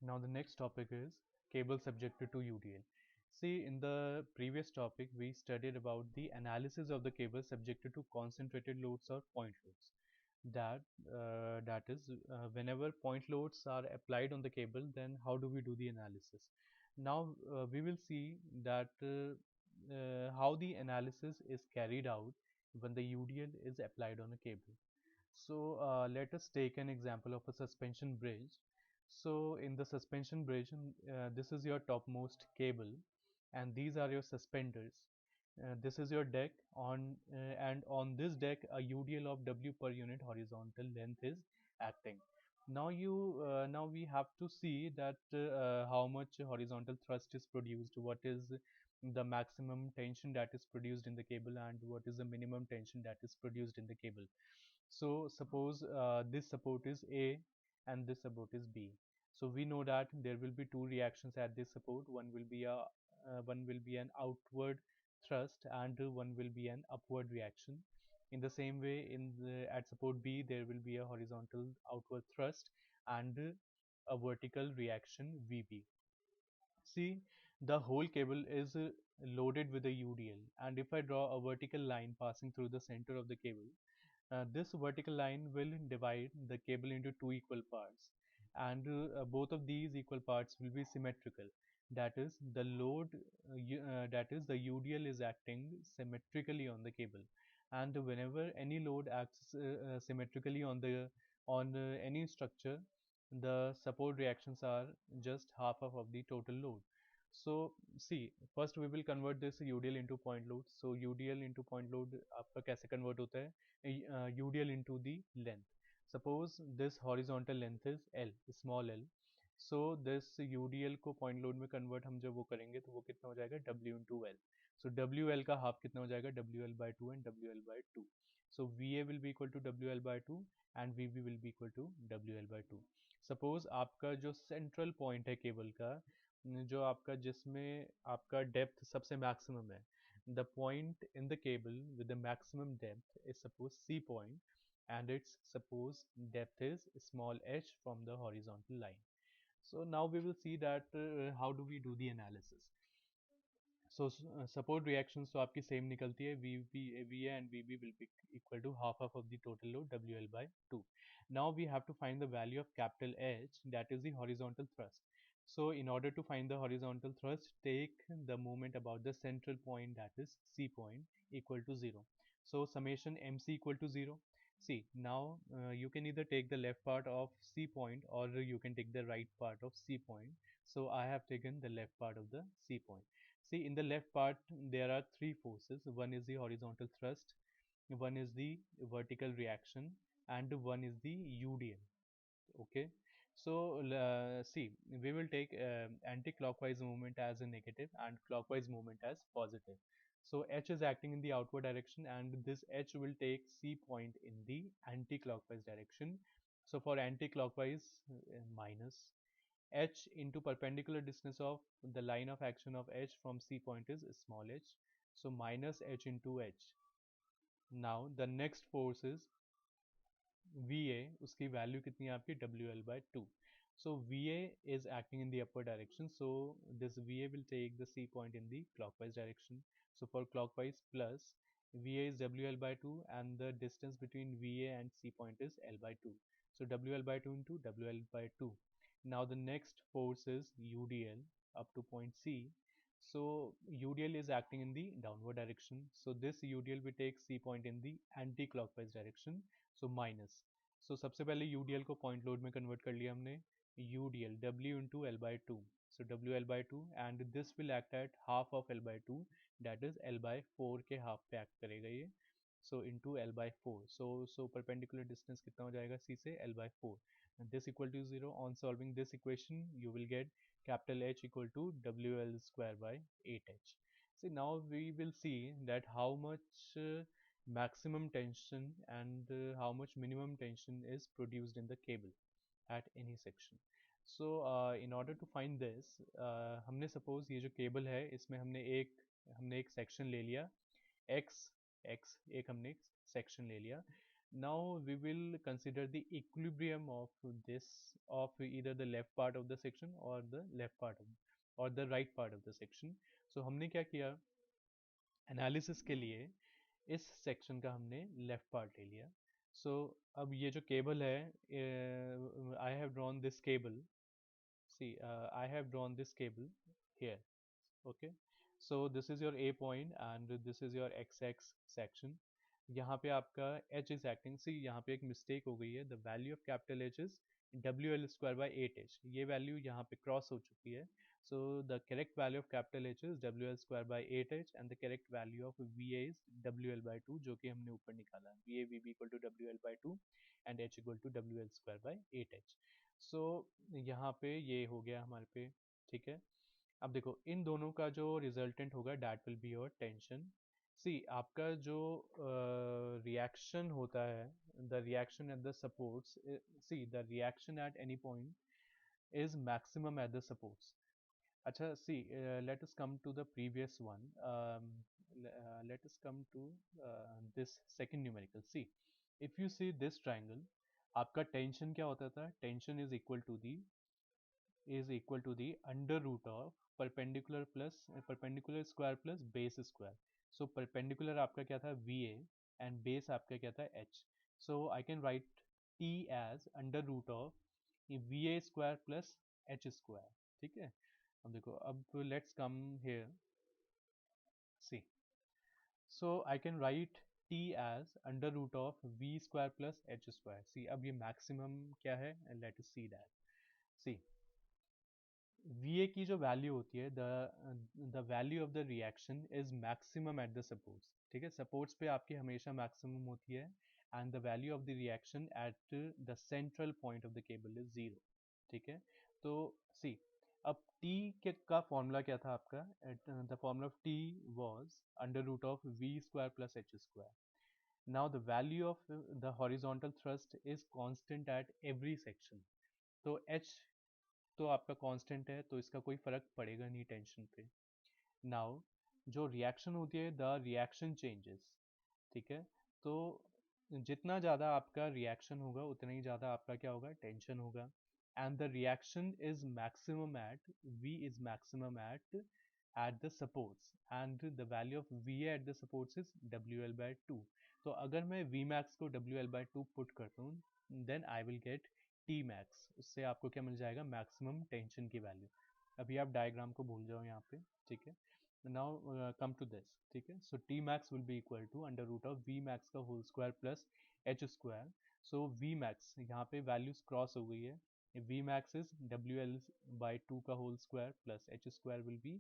Now the next topic is cable subjected to UDL. See, in the previous topic we studied about the analysis of the cable subjected to concentrated loads or point loads. That is, whenever point loads are applied on the cable, then how do we do the analysis? Now we will see that how the analysis is carried out when the UDL is applied on a cable. So let us take an example of a suspension bridge. So in the suspension bridge, this is your topmost cable, and these are your suspenders. This is your deck and on this deck a UDL of W per unit horizontal length is acting. Now we have to see that how much horizontal thrust is produced, what is the maximum tension that is produced in the cable, and what is the minimum tension that is produced in the cable. So suppose this support is A and this support is B. So we know that there will be two reactions at this support. One will be an outward thrust and one will be an upward reaction. In the same way, at support B, there will be a horizontal outward thrust and a vertical reaction VB. See, the whole cable is loaded with a UDL, and if I draw a vertical line passing through the center of the cable, this vertical line will divide the cable into two equal parts, and both of these equal parts will be symmetrical. That is, that is, the UDL is acting symmetrically on the cable, and whenever any load acts symmetrically on any structure, the support reactions are just half of the total load. So see, first we will convert this UDL into point load. So UDL into point load आपका कैसे convert होता है? UDL into the length. Suppose this horizontal length is L, small l. So this UDL को point load में convert हम जब वो करेंगे तो वो कितना हो जाएगा? W into L. So WL का half कितना हो जाएगा? WL by 2 and WL by 2. So VA will be equal to WL by 2 and VB will be equal to WL by 2. Suppose आपका जो central point है केबल का, जो आपका जिसमें आपका डेप्थ सबसे मैक्सिमम है, the point in the cable with the maximum depth is suppose C point and its suppose depth is small h from the horizontal line. So now we will see that how do we do the analysis. So support reactions तो आपकी same निकलती है, VA and VB will be equal to half of the total load WL by 2. Now we have to find the value of capital H, that is the horizontal thrust. So in order to find the horizontal thrust, take the moment about the central point, that is C point, equal to 0. So summation MC equal to 0. See, now you can either take the left part of C point or you can take the right part of C point. So I have taken the left part of the C point. See, in the left part, there are three forces. One is the horizontal thrust, one is the vertical reaction, and one is the UDL. Okay. So, see, we will take anti-clockwise movement as a negative and clockwise movement as positive. So, H is acting in the outward direction, and this H will take C point in the anti-clockwise direction. So, for anti-clockwise, minus H into perpendicular distance of the line of action of H from C point is small h. So minus H into H. Now the next force is VA, उसकी value कितनी है आपकी WL by 2. So VA is acting in the upward direction. So this VA will take the C point in the clockwise direction. So for clockwise plus, VA is WL by 2 and the distance between VA and C point is L by 2. So WL by 2 into WL by 2. Now the next force is UDL up to point C. So UDL is acting in the downward direction. So this UDL will take C point in the anti-clockwise direction. So minus. So सबसे पहले UDL को point load में convert कर लिया हमने. UDL W into L by 2. So WL by 2 and this will act at half of L by 2, that is L by 4 के half पे act करेगा ये. So into L by 4. So perpendicular distance कितना हो जाएगा C से? L by 4. And this equal to 0. On solving this equation, you will get capital H equal to WL square by 8H. See, now we will see that how much maximum tension and how much minimum tension is produced in the cable at any section. So in order to find this, हमने suppose ये जो cable है इसमें हमने एक section ले लिया x x एक हमने section ले लिया. Now we will consider the equilibrium of this, of either the left part of the section or the left part of, or the right part of the section. So हमने क्या किया, analysis के लिए इस section का हमने left part ले लिया. सो अब ये जो केबल है, I have drawn this cable. See, I have drawn this cable here. Okay, so this is your A point and this is your XX section. यहाँ पे आपका H is acting. See, यहाँ पे एक mistake हो गई है. The value of capital H is WL square by 8H. ये value यहाँ पे cross हो चुकी है. So the correct value of capital H is WL square by 8H and the correct value of VA is WL by 2, जो कि हमने ऊपर निकाला. VA VB equal to WL by 2 and H equal to WL square by 8H. So यहाँ पे ये हो गया हमारे पे. ठीक है, अब देखो इन दोनों का जो रिजल्टेंट होगा that will be your tension. See, आपका जो रिएक्शन होता है, the reaction at the supports, see the reaction at any point is maximum at the supports. अच्छा, see, let us come to the previous one. Let us come to this second numerical. See, if you see this triangle, आपका tension क्या होता था? Tension is equal to the under root of perpendicular square plus base square. So perpendicular आपका क्या था? VA and base आपका क्या था? H. So I can write T as under root of VA square plus H square. ठीक है, अब देखो, अब let's come here. See, so I can write T as under root of V square plus H square. See, अब ये maximum क्या है? Let us see that. See, VA की जो वैल्यू होती है, the value of the reaction is maximum at the supports. ठीक है, सपोर्ट्स पे आपकी हमेशा मैक्सिमम होती है and the value of the reaction at the central point of the cable is 0. ठीक है, तो सी, अब T के का फॉर्मूला क्या था आपका? The formula of T was under root of V square plus H square. Now the value of the horizontal thrust is constant at every section. तो H तो आपका कांस्टेंट है, तो इसका कोई फर्क पड़ेगा नहीं टेंशन पे. नाउ जो रिएक्शन होती है, द रिएक्शन चेंजेस. ठीक है, तो जितना ज़्यादा आपका रिएक्शन होगा उतना ही ज़्यादा आपका क्या होगा? टेंशन होगा. And the reaction is maximum at V is maximum at the supports and the value of V at the supports is WL by 2. तो अगर मैं V max को WL by 2 पुट करता हूँ, then I will get T max. उससे आपको क्या मिल जाएगा? मैक्सिमम टेंशन की वैल्यू. अभी आप डायग्राम को भूल जाओ यहाँ पे. ठीक है, नाउ कम टू दिस. ठीक है, so T max will be equal to under root of V max का whole square plus H square. So V max यहाँ पे वैल्यूज क्रॉस हो गई है. V max is WL by 2 का whole square plus H square will be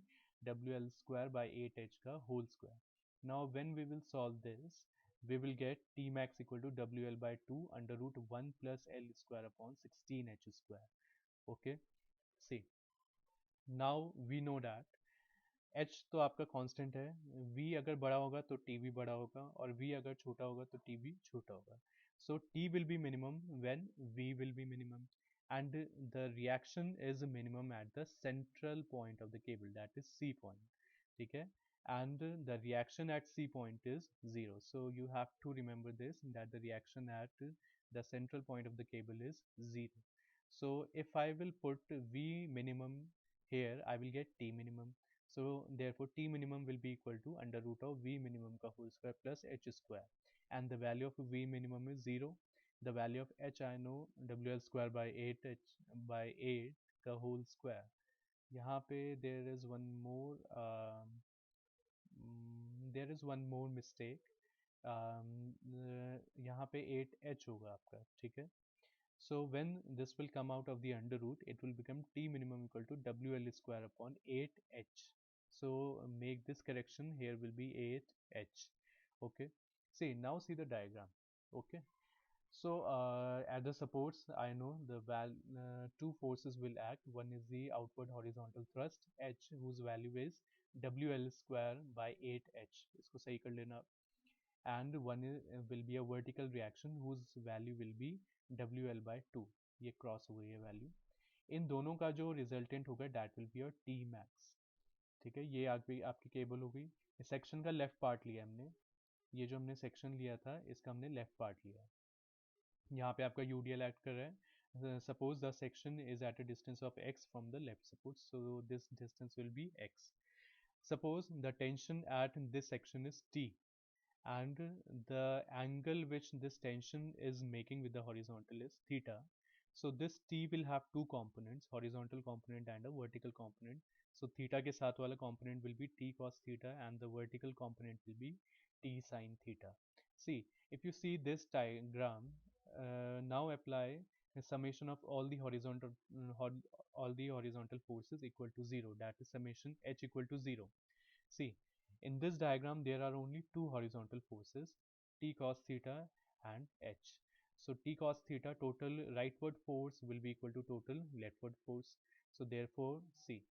WL square by 8H का whole square. Now when we will solve this, we will get T max equal to WL by 2 under root 1 plus L square upon 16H square. Okay, see, now we know that H तो आपका constant है. V अगर बड़ा होगा तो T भी बड़ा होगा और V अगर छोटा होगा तो T भी छोटा होगा. So T will be minimum when V will be minimum and the reaction is minimum at the central point of the cable, that is C point. ठीक है, and the reaction at C point is 0. So you have to remember this, that the reaction at the central point of the cable is 0. So if I will put V minimum here, I will get T minimum. So therefore T minimum will be equal to under root of V minimum का whole square plus H square, and the value of V minimum is 0. The value of H I know, WL square by 8H by 8 का whole square. यहाँ पे there is one more mistake. यहाँ पे 8H होगा आपका. ठीक है, so when this will come out of the under root, it will become T minimum equal to WL square upon 8H. So make this correction, here will be 8H. Okay, see, now see the diagram. Okay, so at the supports, I know the two forces will act. One is the outward horizontal thrust H, whose value is WL square by 8H. इसको सही कर लेना. And one will be a vertical reaction whose value will be WL by 2. ये cross हो गई है value. इन दोनों का जो रिजल्टेंट होगा that will be your T max. ठीक है, ये आपकी केबल हो गई. इस सेक्शन का लेफ्ट पार्ट लिया हमने. ये जो हमने सेक्शन लिया था इसका हमने लेफ्ट पार्ट लिया. यहाँ पे आपका UDL एक्ट कर रहा है. Suppose the section is at a distance of x from the left support, so this distance will be x. Suppose the tension at this section is T, and the angle which this tension is making with the horizontal is theta. So this T will have two components, horizontal component and a vertical component. So theta के साथ वाला component will be T cos theta and the vertical component will be T sin theta. See, if you see this diagram, now apply the summation of all the horizontal forces equal to 0. That is summation H equal to 0. See, in this diagram, there are only two horizontal forces, T cos theta and H. So T cos theta total rightward force will be equal to total leftward force. So therefore, see,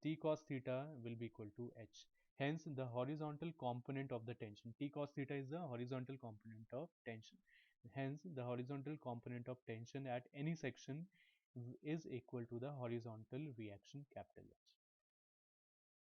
T cos theta will be equal to H. Hence, the horizontal component of the tension, T cos theta is the horizontal component of tension. Hence, the horizontal component of tension at any section is equal to the horizontal reaction capital H.